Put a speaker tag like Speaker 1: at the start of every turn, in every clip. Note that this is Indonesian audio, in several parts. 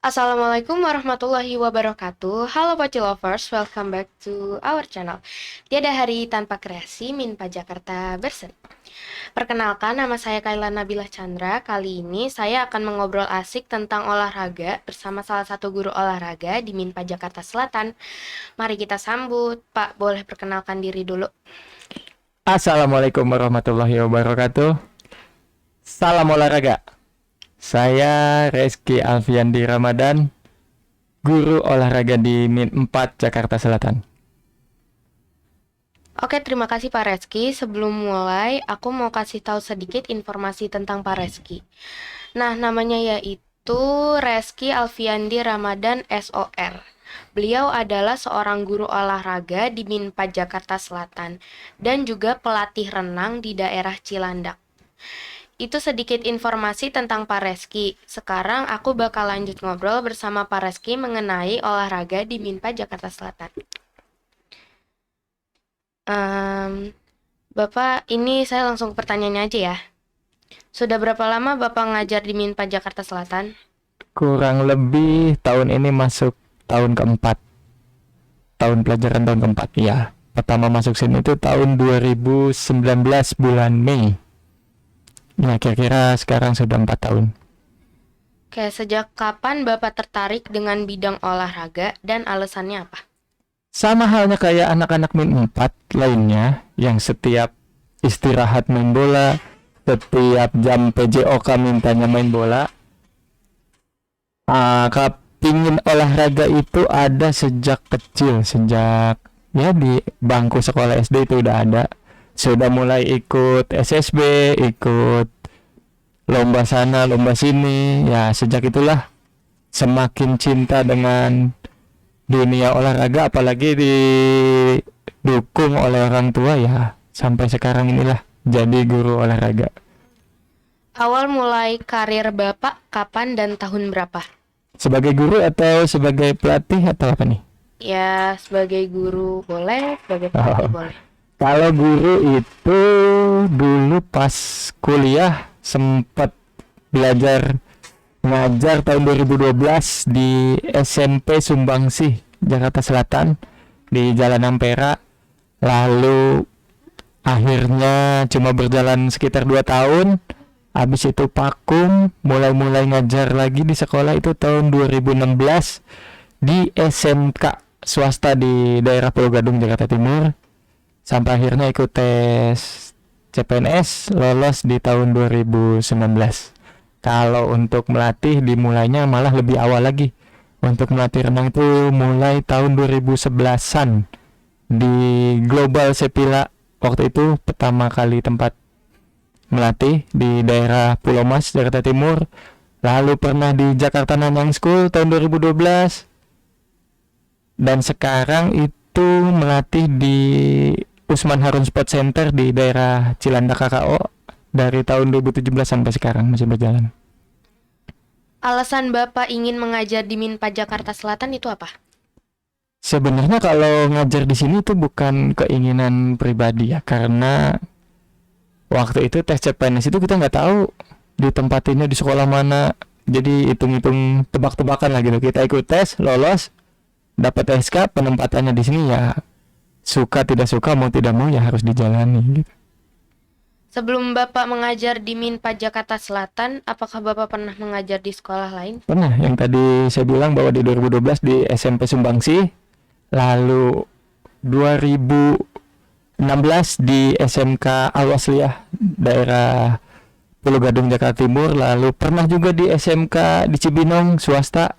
Speaker 1: Assalamualaikum warahmatullahi wabarakatuh. Halo Poci Lovers, welcome back to our channel. Tiada hari tanpa kreasi, Minpa Jakarta berseri. Perkenalkan, nama saya Kaila Nabilah Chandra. Kali ini saya akan mengobrol asik tentang olahraga bersama salah satu guru olahraga di Minpa Jakarta Selatan. Mari kita sambut. Pak, boleh perkenalkan diri dulu.
Speaker 2: Assalamualaikum warahmatullahi wabarakatuh. Salam olahraga. Saya Reski Alfiandi Ramadan, guru olahraga di Min 4 Jakarta Selatan.
Speaker 1: Oke, terima kasih Pak Reski. Sebelum mulai, aku mau kasih tahu sedikit informasi tentang Pak Reski. Nah, namanya yaitu Reski Alfiandi Ramadan SOR. Beliau adalah seorang guru olahraga di Minpa Jakarta Selatan dan juga pelatih renang di daerah Cilandak. Itu sedikit informasi tentang Pak Reski. Sekarang aku bakal lanjut ngobrol bersama Pak Reski mengenai olahraga di Minpa Jakarta Selatan. Bapak, ini saya langsung ke pertanyaannya aja ya. Sudah berapa lama Bapak ngajar di Minpa Jakarta Selatan?
Speaker 2: Kurang lebih tahun ini masuk tahun keempat. Tahun pelajaran tahun keempat, ya. Pertama masuk sini itu tahun 2019 bulan Mei. Ya, kira-kira sekarang sudah 4 tahun.
Speaker 1: Oke, sejak kapan Bapak tertarik dengan bidang olahraga dan alasannya apa?
Speaker 2: Sama halnya kayak anak-anak Min 4 lainnya yang setiap istirahat main bola, setiap jam PJOK mintanya main bola. Kepingin olahraga itu ada sejak kecil, sejak ya di bangku sekolah SD itu udah ada. Sudah mulai ikut SSB, ikut lomba sana, lomba sini. Ya, sejak itulah semakin cinta dengan dunia olahraga, apalagi didukung oleh orang tua, ya sampai sekarang inilah jadi guru olahraga.
Speaker 1: Awal mulai karir Bapak kapan dan tahun berapa?
Speaker 2: Sebagai guru atau sebagai pelatih atau apa nih?
Speaker 1: Ya, sebagai guru boleh, sebagai pelatih boleh.
Speaker 2: Kalau guru itu dulu pas kuliah sempat belajar ngajar tahun 2012 di SMP Sumbangsih, Jakarta Selatan, di Jalan Ampera. Lalu akhirnya cuma berjalan sekitar 2 tahun. Habis itu vakum, mulai ngajar lagi di sekolah itu tahun 2016 di SMK swasta di daerah Pulau Gadung, Jakarta Timur. Sampai akhirnya ikut tes CPNS, lolos di tahun 2019. Kalau untuk melatih dimulainya malah lebih awal lagi. Untuk melatih renang itu mulai tahun 2011-an di Global Sepila. Waktu itu pertama kali tempat melatih di daerah Pulau Mas, Jakarta Timur. Lalu pernah di Jakarta Nanyang School tahun 2012. Dan sekarang itu melatih di Usman Harun Sport Center di daerah Cilandak KKO dari tahun 2017 sampai sekarang masih berjalan.
Speaker 1: Alasan Bapak ingin mengajar di Minpa Jakarta Selatan itu apa?
Speaker 2: Sebenarnya kalau ngajar di sini itu bukan keinginan pribadi ya, karena waktu itu tes CPNS itu kita nggak tahu ditempatinnya di sekolah mana, jadi hitung-hitung tebak-tebakan lah gitu. Kita ikut tes, lolos, dapat SK, penempatannya di sini ya suka tidak suka, mau tidak mau ya harus dijalani gitu.
Speaker 1: Sebelum Bapak mengajar di Minpa Jakarta Selatan, apakah Bapak pernah mengajar di sekolah lain?
Speaker 2: Pernah, yang tadi saya bilang bahwa di 2012 di SMP Sumbangsih, lalu 2016 di SMK Al-Wasliyah daerah Pulau Gadung, Jakarta Timur. Lalu pernah juga di SMK di Cibinong swasta,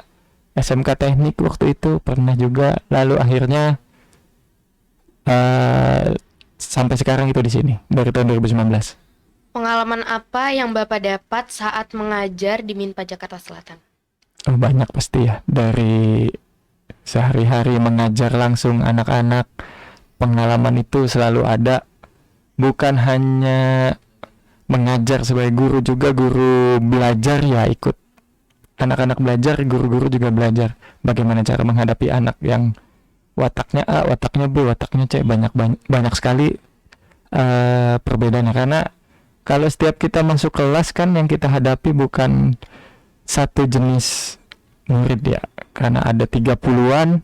Speaker 2: SMK Teknik waktu itu pernah juga. Lalu akhirnya sampai sekarang itu di sini dari tahun 2019.
Speaker 1: Pengalaman apa yang Bapak dapat saat mengajar di Minpa Jakarta Selatan?
Speaker 2: Banyak pasti ya, dari sehari-hari mengajar langsung anak-anak. Pengalaman itu selalu ada, bukan hanya mengajar sebagai guru, juga guru belajar ya, ikut anak-anak belajar, guru-guru juga belajar bagaimana cara menghadapi anak yang wataknya A, wataknya B, wataknya C. Banyak sekali perbedaannya, karena kalau setiap kita masuk kelas kan yang kita hadapi bukan satu jenis murid ya, karena ada 30-an,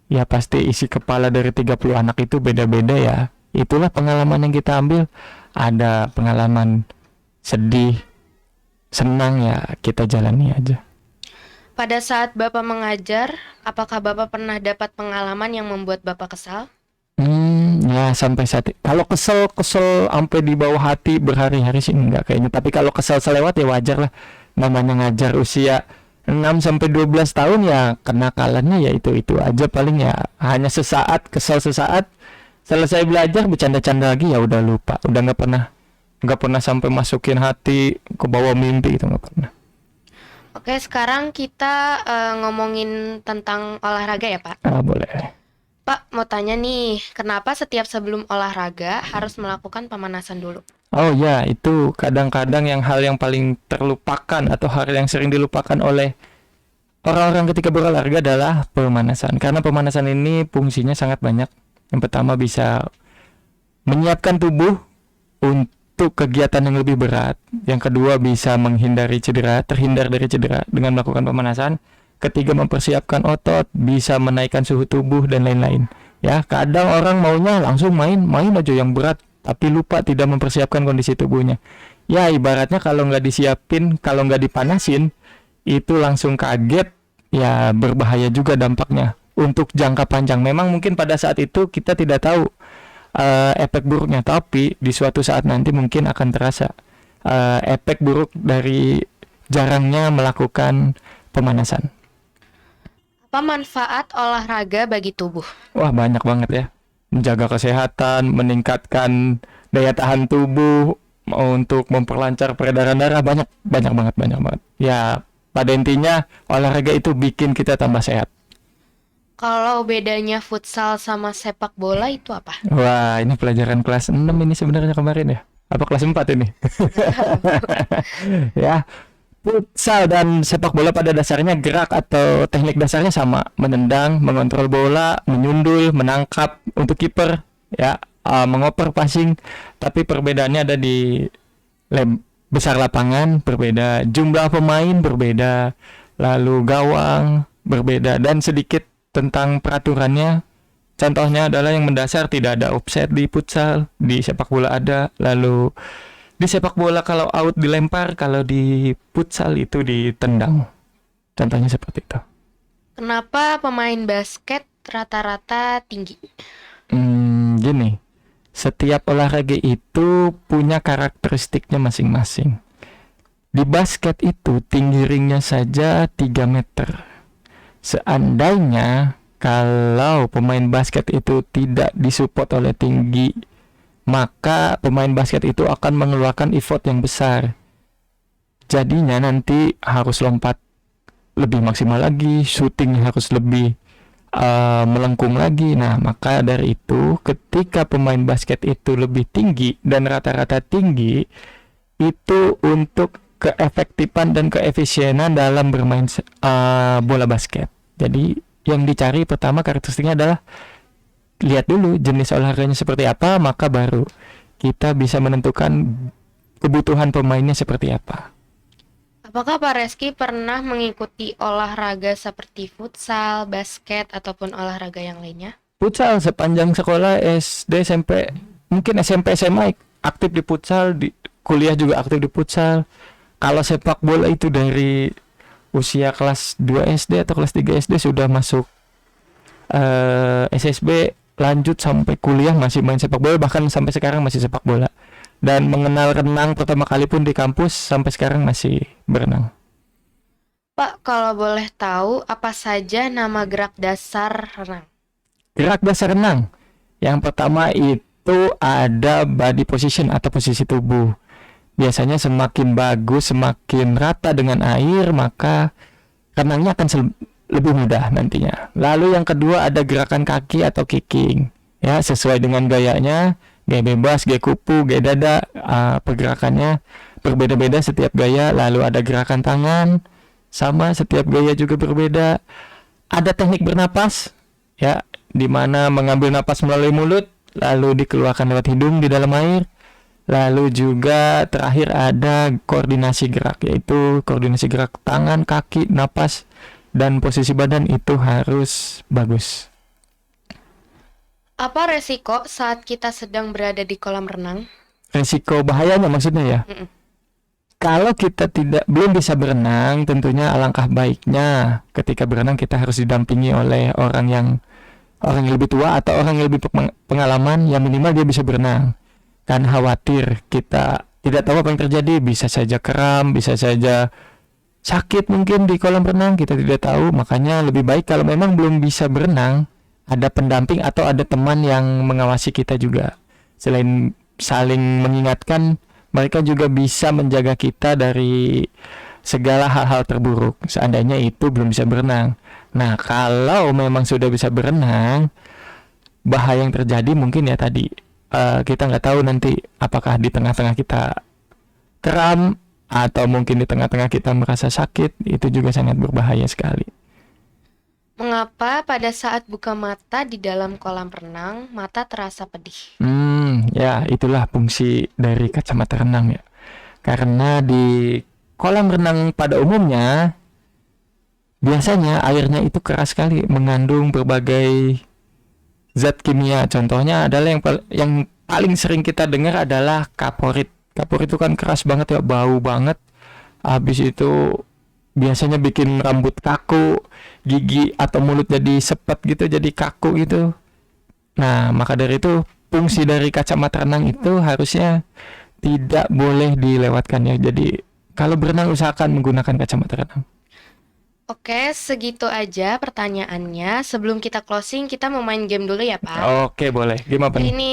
Speaker 2: ya pasti isi kepala dari 30 anak itu beda-beda ya. Itulah pengalaman yang kita ambil. Ada pengalaman sedih, senang, ya kita jalani aja.
Speaker 1: Pada saat Bapak mengajar, apakah Bapak pernah dapat pengalaman yang membuat Bapak kesal?
Speaker 2: Ya sampai saat kalau kesel sampai di bawah hati berhari-hari sih enggak kayaknya. Tapi kalau kesel selewat ya wajar lah. Namanya ngajar usia 6 sampai 12 tahun ya, kenakalannya ya itu aja paling ya. Hanya sesaat kesel sesaat, selesai belajar bercanda-canda lagi ya udah lupa. Udah nggak pernah sampai masukin hati ke bawah mimpi gitu, nggak pernah.
Speaker 1: Oke, sekarang kita ngomongin tentang olahraga ya, Pak.
Speaker 2: Boleh.
Speaker 1: Pak, mau tanya nih, kenapa setiap sebelum olahraga harus melakukan pemanasan dulu?
Speaker 2: Oh ya, itu kadang-kadang hal yang paling terlupakan atau hal yang sering dilupakan oleh orang-orang ketika berolahraga adalah pemanasan. Karena pemanasan ini fungsinya sangat banyak. Yang pertama bisa menyiapkan tubuh untuk kegiatan yang lebih berat. Yang kedua bisa terhindar dari cedera dengan melakukan pemanasan. Ketiga mempersiapkan otot, bisa menaikkan suhu tubuh dan lain-lain. Ya, kadang orang maunya langsung main aja yang berat, tapi lupa tidak mempersiapkan kondisi tubuhnya. Ya, ibaratnya kalau nggak disiapin, kalau nggak dipanasin, itu langsung kaget, ya berbahaya juga dampaknya. Untuk jangka panjang, memang mungkin pada saat itu kita tidak tahu efek buruknya, tapi di suatu saat nanti mungkin akan terasa efek buruk dari jarangnya melakukan pemanasan.
Speaker 1: Apa manfaat olahraga bagi tubuh?
Speaker 2: Wah, banyak banget ya. Menjaga kesehatan, meningkatkan daya tahan tubuh, untuk memperlancar peredaran darah, banyak banget. Ya, pada intinya olahraga itu bikin kita tambah sehat.
Speaker 1: Kalau bedanya futsal sama sepak bola itu apa?
Speaker 2: Wah, ini pelajaran kelas 6 ini sebenarnya kemarin ya. Apa kelas 4 ini? Ya, futsal dan sepak bola pada dasarnya gerak atau teknik dasarnya sama, menendang, mengontrol bola, menyundul, menangkap untuk kiper, ya, mengoper passing. Tapi perbedaannya ada di besar lapangan berbeda, jumlah pemain berbeda, lalu gawang berbeda, dan sedikit tentang peraturannya. Contohnya adalah yang mendasar tidak ada offside di futsal, di sepak bola ada. Lalu di sepak bola kalau out dilempar, kalau di futsal itu ditendang. Contohnya seperti itu.
Speaker 1: Kenapa pemain basket rata-rata tinggi?
Speaker 2: Gini, setiap olahraga itu punya karakteristiknya masing-masing. Di basket itu tinggi ringnya saja 3 meter. Seandainya kalau pemain basket itu tidak disupport oleh tinggi, maka pemain basket itu akan mengeluarkan effort yang besar. Jadinya nanti harus lompat lebih maksimal lagi, shooting harus lebih melengkung lagi. Nah, maka dari itu ketika pemain basket itu lebih tinggi dan rata-rata tinggi, itu untuk keefektifan dan keefisienan dalam bermain bola basket. Jadi yang dicari pertama karakteristiknya adalah lihat dulu jenis olahraganya seperti apa, maka baru kita bisa menentukan kebutuhan pemainnya seperti apa.
Speaker 1: Apakah Pak Reski pernah mengikuti olahraga seperti futsal, basket, ataupun olahraga yang lainnya?
Speaker 2: Futsal sepanjang sekolah SD, SMP, mungkin SMP, SMA aktif di futsal, di kuliah juga aktif di futsal. Kalau sepak bola itu dari usia kelas 2 SD atau kelas 3 SD sudah masuk SSB, lanjut sampai kuliah masih main sepak bola, bahkan sampai sekarang masih sepak bola. Dan mengenal renang pertama kali pun di kampus, sampai sekarang masih berenang.
Speaker 1: Pak, kalau boleh tahu apa saja nama gerak dasar renang?
Speaker 2: Gerak dasar renang, yang pertama itu ada body position atau posisi tubuh. Biasanya semakin bagus, semakin rata dengan air, maka renangnya akan lebih mudah nantinya. Lalu yang kedua ada gerakan kaki atau kicking, ya sesuai dengan gayanya, gaya bebas, gaya kupu, gaya dada, pergerakannya berbeda-beda setiap gaya. Lalu ada gerakan tangan, sama setiap gaya juga berbeda. Ada teknik bernapas, ya, di mana mengambil napas melalui mulut, lalu dikeluarkan lewat hidung di dalam air. Lalu juga terakhir ada koordinasi gerak, yaitu koordinasi gerak tangan, kaki, napas dan posisi badan itu harus bagus.
Speaker 1: Apa resiko saat kita sedang berada di kolam renang?
Speaker 2: Resiko bahayanya maksudnya ya.
Speaker 1: Mm-mm.
Speaker 2: Kalau kita belum bisa berenang, tentunya alangkah baiknya ketika berenang kita harus didampingi oleh orang yang lebih tua atau orang yang lebih pengalaman, yang minimal dia bisa berenang. Kan khawatir kita tidak tahu apa yang terjadi, bisa saja kram, bisa saja sakit mungkin di kolam renang, kita tidak tahu. Makanya lebih baik kalau memang belum bisa berenang, ada pendamping atau ada teman yang mengawasi kita juga. Selain saling mengingatkan, mereka juga bisa menjaga kita dari segala hal-hal terburuk seandainya itu belum bisa berenang. Nah, kalau memang sudah bisa berenang, bahaya yang terjadi mungkin ya tadi, kita nggak tahu nanti apakah di tengah-tengah kita kram atau mungkin di tengah-tengah kita merasa sakit, itu juga sangat berbahaya sekali.
Speaker 1: Mengapa pada saat buka mata di dalam kolam renang, mata terasa pedih?
Speaker 2: Ya itulah fungsi dari kacamata renang ya. Karena di kolam renang pada umumnya biasanya airnya itu keras sekali, mengandung berbagai zat kimia. Contohnya adalah yang paling sering kita dengar adalah kaporit. Kaporit itu kan keras banget ya, bau banget. Habis itu biasanya bikin rambut kaku, gigi atau mulut jadi sepet gitu, jadi kaku gitu. Nah, maka dari itu fungsi dari kacamata renang itu harusnya tidak boleh dilewatkan ya. Jadi kalau berenang usahakan menggunakan kacamata renang.
Speaker 1: Oke, segitu aja pertanyaannya. Sebelum kita closing, kita mau main game dulu ya, Pak.
Speaker 2: Oke, boleh. Game apa nih?
Speaker 1: Ini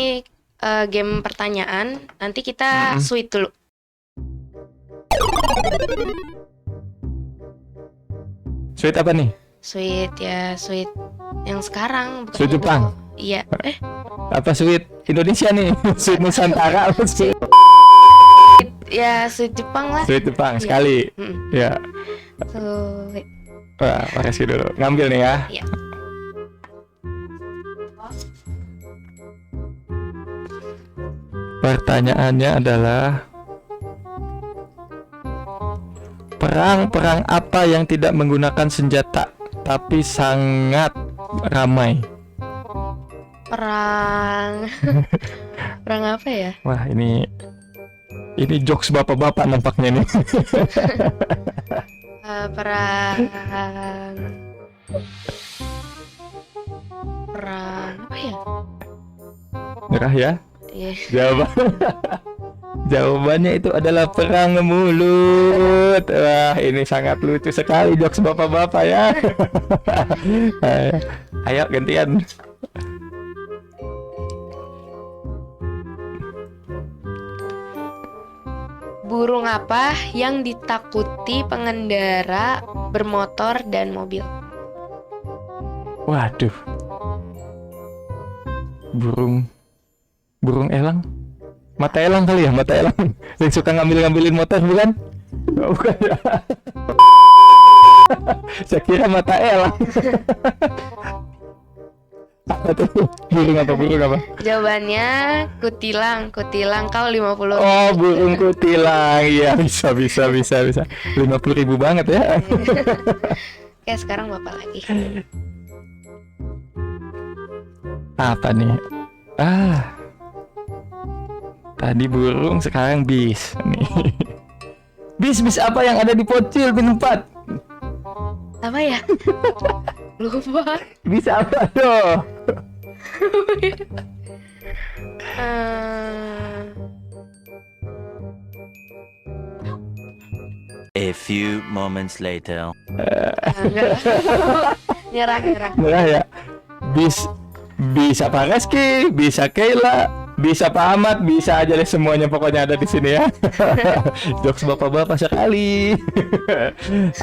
Speaker 1: game pertanyaan. Nanti kita sweet dulu.
Speaker 2: Sweet apa nih?
Speaker 1: Sweet ya, sweet yang sekarang. Bukan
Speaker 2: Sweet
Speaker 1: yang
Speaker 2: Jepang?
Speaker 1: dulu. Iya.
Speaker 2: Apa sweet Indonesia nih? Sweet Nusantara apa sweet?
Speaker 1: Ya, sweet Jepang lah.
Speaker 2: Sweet Jepang sekali. Ya.
Speaker 1: Sweet.
Speaker 2: Wah, makasih dulu. Ngambil nih ya.
Speaker 1: Iya.
Speaker 2: Pertanyaannya adalah perang apa yang tidak menggunakan senjata tapi sangat ramai?
Speaker 1: Perang apa ya?
Speaker 2: Wah, ini jokes bapak-bapak nampaknya nih.
Speaker 1: Perang apa ya?
Speaker 2: Nyerah ya?
Speaker 1: Iya.
Speaker 2: Jawabannya itu adalah perang mulut. Wah, ini sangat lucu sekali jokes bapak-bapak ya. Ayo gantian.
Speaker 1: Burung apa yang ditakuti pengendara bermotor dan mobil?
Speaker 2: Waduh. Burung elang. Mata elang kali ya, mata elang. Yang suka ngambilin motor bukan? Oh, bukan ya. Saya kira mata elang. Apa tuh? Burung apa?
Speaker 1: Jawabannya kutilang kau 50.
Speaker 2: Oh, burung kutilang. Iya, bisa. 50.000 banget ya.
Speaker 1: Oke, sekarang Bapak lagi.
Speaker 2: Apa nih? Tadi burung, sekarang bis. Nih. Bis apa yang ada di Pocil bin 4?
Speaker 1: Apa ya? Lupa.
Speaker 2: Bis apa tuh?
Speaker 3: A few moments later.
Speaker 1: Nyerah.
Speaker 2: Merah ya. Bisa Pak Reski, bisa Kayla, bisa Pak Ahmad, bisa aja deh semuanya pokoknya ada di sini ya. Jokes bapak-bapak sekali.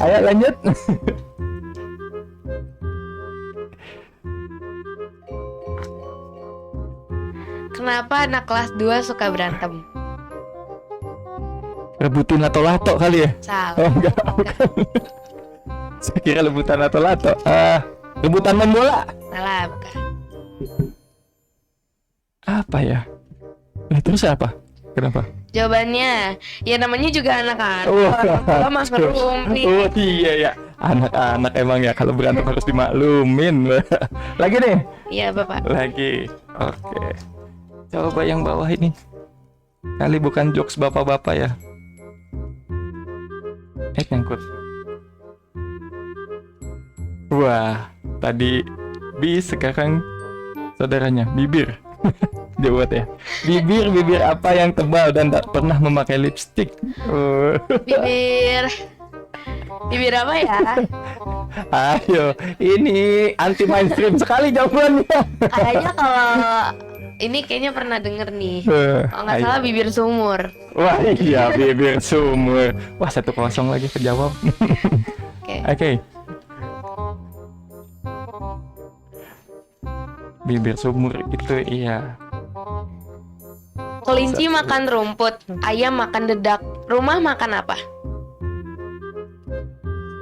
Speaker 2: Ayo lanjut.
Speaker 1: Kenapa anak kelas 2 suka berantem?
Speaker 2: Rebutin lato-lato kali ya?
Speaker 1: Salah.
Speaker 2: Oh enggak, bukan. Saya kira rebutan lato-lato. Rebutan main bola.
Speaker 1: Salah, bukan.
Speaker 2: Apa ya? Terus apa? Kenapa?
Speaker 1: Jawabannya, ya namanya juga anak-anak.
Speaker 2: Oh,
Speaker 1: Orang tua mah ngerum nih.
Speaker 2: oh iya ya. Anak-anak emang ya kalau berantem harus dimaklumin. Lagi nih.
Speaker 1: Iya, Bapak.
Speaker 2: Lagi. Oke. Coba yang bawah ini. Kali bukan jokes bapak-bapak ya. Nyangkut. Wah, tadi bis, sekarang saudaranya bibir. Jawab ya. Bibir apa yang tebal dan tak pernah memakai lipstik?
Speaker 1: Bibir apa ya?
Speaker 2: Ayo, ini anti mainstream sekali jawabannya.
Speaker 1: Kayaknya kalau ini kayaknya pernah denger nih. Kalau nggak salah bibir sumur.
Speaker 2: Wah iya, bibir sumur. Wah 1-0 lagi kejawab. Oke. Bibir sumur itu iya.
Speaker 1: Kelinci makan rumput, ayam makan dedak. Rumah makan apa?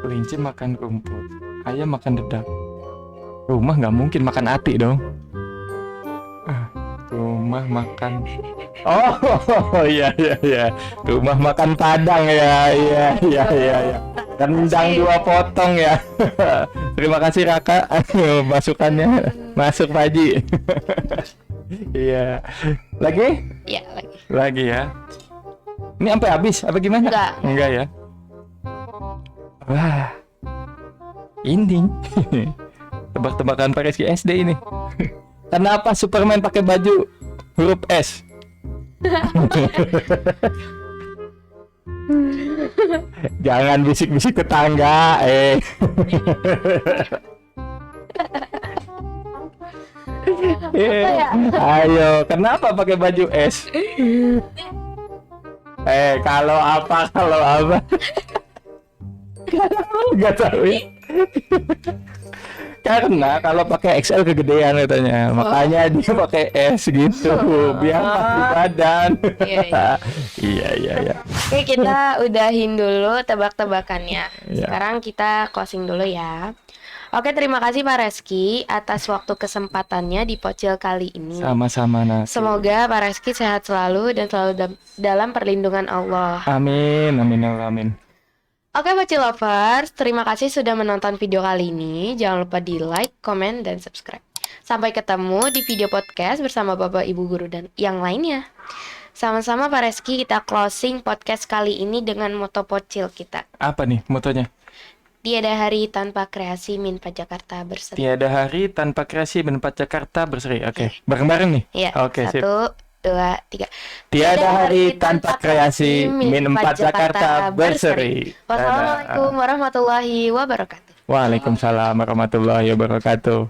Speaker 2: Kelinci makan rumput, ayam makan dedak. Rumah nggak mungkin makan ati dong. Rumah makan. Oh iya. Rumah makan padang ya. Rendang 2 potong ya. Terima kasih Raka. Masukannya masuk Pak Haji. Iya. Lagi?
Speaker 1: Iya, lagi.
Speaker 2: Lagi ya. Ini sampai habis apa gimana? Enggak ya. Wah. Ini. Tebak-tebakan Pak Rizky SD ini. Kenapa Superman pakai baju huruf S? Jangan bisik-bisik tetangga, Ayo, kenapa pakai baju S? Kalau apa? Gak tahu ya. Karena kalau pakai XL kegedean katanya, makanya dia pakai S gitu, biar pas di badan. Iya.
Speaker 1: Oke, kita udahin dulu tebak-tebakannya.
Speaker 2: Iya.
Speaker 1: Sekarang kita closing dulu ya. Oke, terima kasih Pak Reski atas waktu kesempatannya di Pocil kali ini.
Speaker 2: Sama-sama Nas.
Speaker 1: Semoga Pak Reski sehat selalu dan selalu dalam perlindungan Allah.
Speaker 2: Amin.
Speaker 1: Oke Pocil Lovers, terima kasih sudah menonton video kali ini. Jangan lupa di like, komen, dan subscribe. Sampai ketemu di video podcast bersama Bapak, Ibu, Guru, dan yang lainnya. Sama-sama Pak Reski, kita closing podcast kali ini dengan moto Pocil kita.
Speaker 2: Apa nih motonya?
Speaker 1: Tiada hari tanpa kreasi Minpa Jakarta berseri.
Speaker 2: Tiada hari tanpa kreasi Minpa Jakarta berseri. Oke. Bareng-bareng nih?
Speaker 1: Iya.
Speaker 2: Oke, sip.
Speaker 1: 1, 2, 3.
Speaker 2: Tiada hari tanpa kreasi Min4 Jakarta berseri.
Speaker 1: Wassalamualaikum warahmatullahi wabarakatuh.
Speaker 2: Waalaikumsalam warahmatullahi wabarakatuh.